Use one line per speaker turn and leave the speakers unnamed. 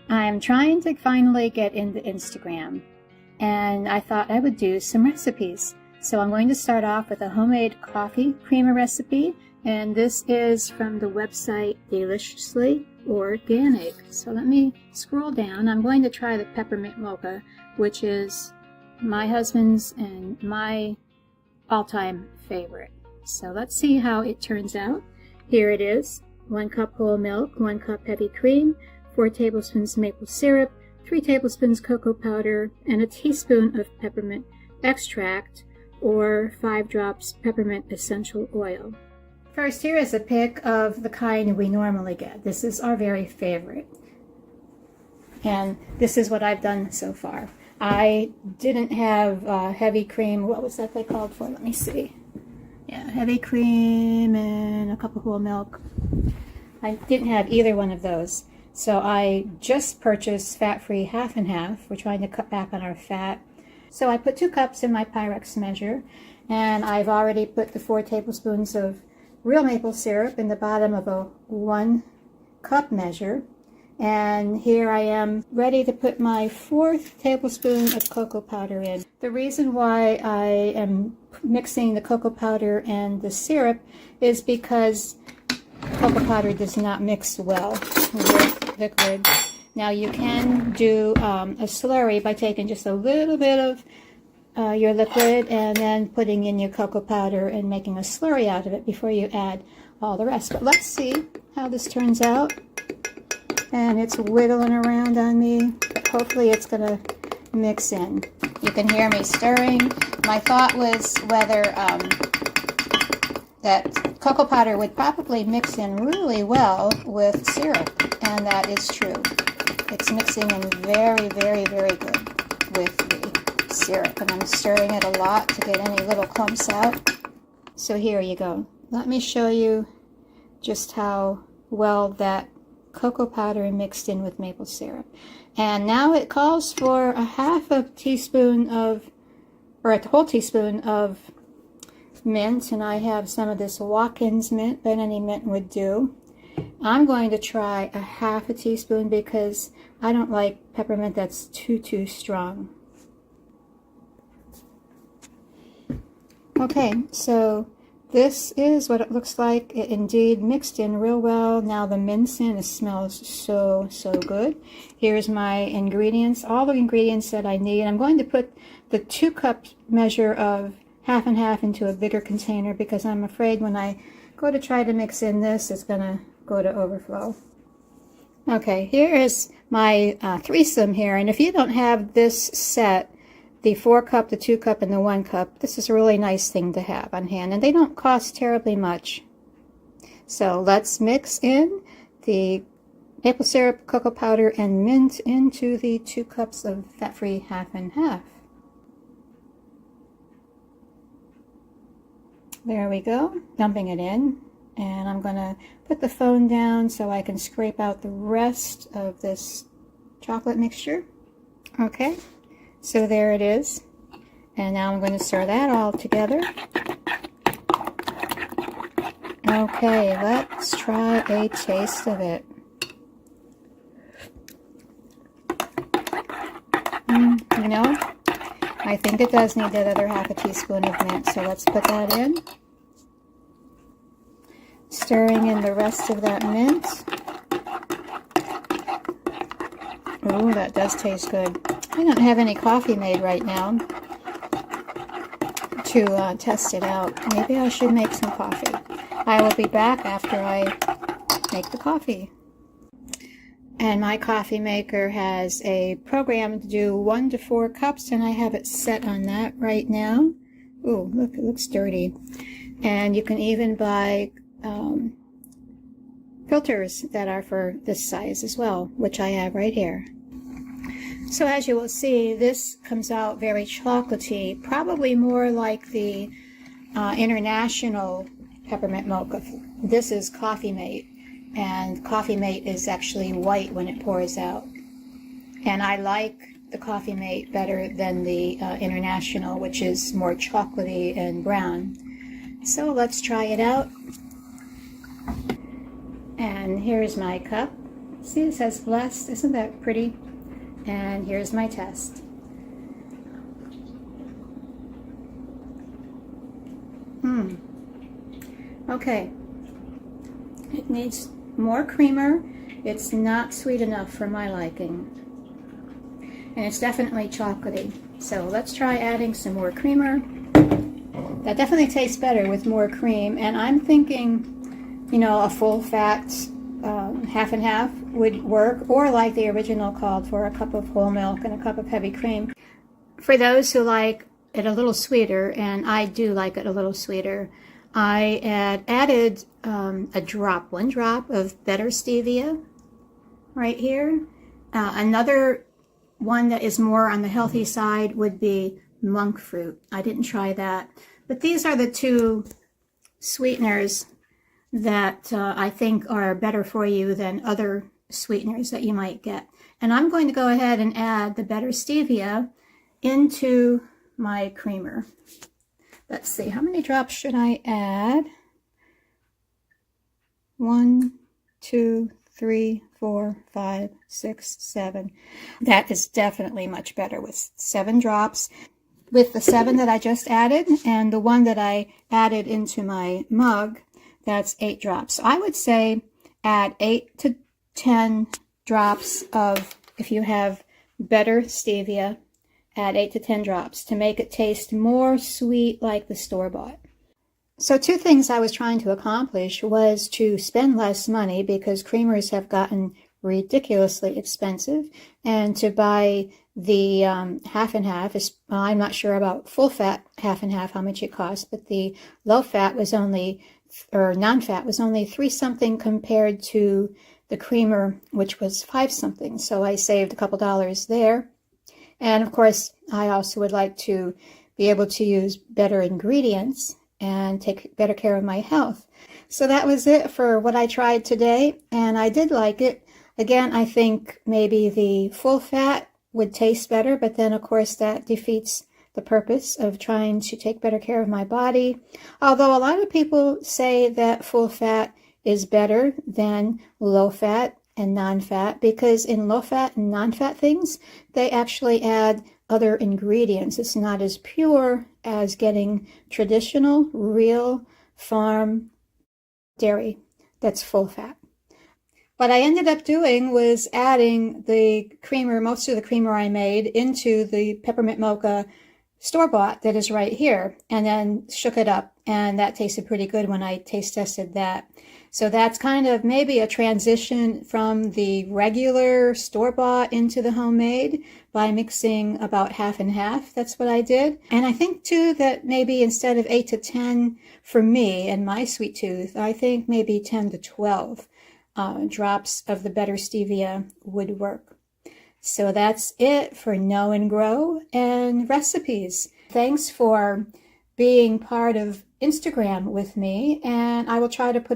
I'm trying to finally get into Instagram, and I thought I would do some recipes. So I'm going to start off with a homemade coffee creamer recipe, and this is from the website Deliciously Organic. So let me scroll down. I'm going to try the peppermint mocha, which is my husband's and my all-time favorite. So let's see how it turns out. Here it is. 1 cup whole milk, 1 cup heavy cream, 4 tablespoons maple syrup, 3 tablespoons cocoa powder, and a teaspoon of peppermint extract or 5 drops peppermint essential oil. First, here is a pic of the kind we normally get. This is our very favorite. And this is what I've done so far. I didn't have heavy cream. What was that they called for? Let me see. Yeah, heavy cream and a cup of whole milk. I didn't have either one of those. So I just purchased fat-free half and half. We're trying to cut back on our fat. So I put 2 cups in my Pyrex measure, and I've already put the 4 tablespoons of real maple syrup in the bottom of a 1 cup measure. And here I am ready to put my 4th tablespoon of cocoa powder in. The reason why I am mixing the cocoa powder and the syrup is because cocoa powder does not mix well with liquid. Now you can do a slurry by taking just a little bit of your liquid and then putting in your cocoa powder and making a slurry out of it before you add all the rest. But let's see how this turns out. And it's wiggling around on me. Hopefully it's going to mix in. You can hear me stirring. My thought was whether that cocoa powder would probably mix in really well with syrup, and that is true. It's mixing in very, very, very good with the syrup, and I'm stirring it a lot to get any little clumps out. So here you go. Let me show you just how well that cocoa powder mixed in with maple syrup. And now it calls for a half a teaspoon of, or a whole teaspoon of mint, and I have some of this Watkins mint, but any mint would do. I'm going to try a half a teaspoon because I don't like peppermint that's too strong. Okay, so this is what it looks like. It indeed mixed in real well. Now the mint's in. It smells so good. Here's my ingredients, all the ingredients that I need. I'm going to put the 2 cup measure of half and half into a bigger container because I'm afraid when I go to try to mix in this, it's going to go to overflow. Okay, here is my threesome here. And if you don't have this set, the 4 cup, the 2 cup, and the 1 cup, this is a really nice thing to have on hand, and they don't cost terribly much. So let's mix in the maple syrup, cocoa powder, and mint into the 2 cups of fat-free half and half. There we go, dumping it in, and I'm going to put the phone down so I can scrape out the rest of this chocolate mixture. Okay. So there it is, and now I'm going to stir that all together. Okay, let's try a taste of it. You know, I think it does need that other half a teaspoon of mint, so let's put that in. Stirring in the rest of that mint. Ooh, that does taste good. I don't have any coffee made right now to test it out. Maybe I should make some coffee. I will be back after I make the coffee. And my coffee maker has a program to do 1 to 4 cups, and I have it set on that right now. Ooh, look, it looks dirty. And you can even buy filters that are for this size as well, which I have right here. So as you will see, this comes out very chocolatey, probably more like the International Peppermint Mocha. This is Coffee Mate, and Coffee Mate is actually white when it pours out. And I like the Coffee Mate better than the International, which is more chocolatey and brown. So let's try it out. And here's my cup. See, it says blessed. Isn't that pretty? And here's my test. Okay. It needs more creamer. It's not sweet enough for my liking. And it's definitely chocolatey. So let's try adding some more creamer. That definitely tastes better with more cream. And I'm thinking, you know, a full fat half and half would work, or like the original called for, a cup of whole milk and a cup of heavy cream. For those who like it a little sweeter, and I do like it a little sweeter, I added one drop of better stevia right here. Another one that is more on the healthy side would be monk fruit. I didn't try that, but these are the two sweeteners that I think are better for you than other sweeteners that you might get. And I'm going to go ahead and add the better stevia into my creamer. Let's see, how many drops should I add? 1, 2, 3, 4, 5, 6, 7. That is definitely much better with 7 drops. With the 7 that I just added and the one that I added into my mug, that's 8 drops. So I would say add 8 to 10 drops of, if you have better stevia, add 8 to 10 drops to make it taste more sweet like the store-bought. So 2 things I was trying to accomplish was to spend less money, because creamers have gotten ridiculously expensive, and to buy the half and half. I'm not sure about full fat half and half how much it costs, but the low fat was only, or non-fat was only 3 something compared to the creamer, which was 5 something. So I saved a couple dollars there. And of course, I also would like to be able to use better ingredients and take better care of my health. So that was it for what I tried today, and I did like it. Again, I think maybe the full fat would taste better, but then of course that defeats the purpose of trying to take better care of my body. Although a lot of people say that full fat is better than low fat and non-fat, because in low fat and non-fat things, they actually add other ingredients. It's not as pure as getting traditional, real farm dairy that's full fat. What I ended up doing was adding the creamer, most of the creamer I made, into the peppermint mocha store-bought that is right here, and then shook it up, and that tasted pretty good when I taste tested that. So that's kind of maybe a transition from the regular store-bought into the homemade by mixing about half and half. That's what I did. And I think too that maybe instead of 8 to 10 for me and my sweet tooth, I think maybe 10 to 12 drops of the better stevia would work. So that's it for Know and Grow and recipes. Thanks for being part of Instagram with me, and I will try to put up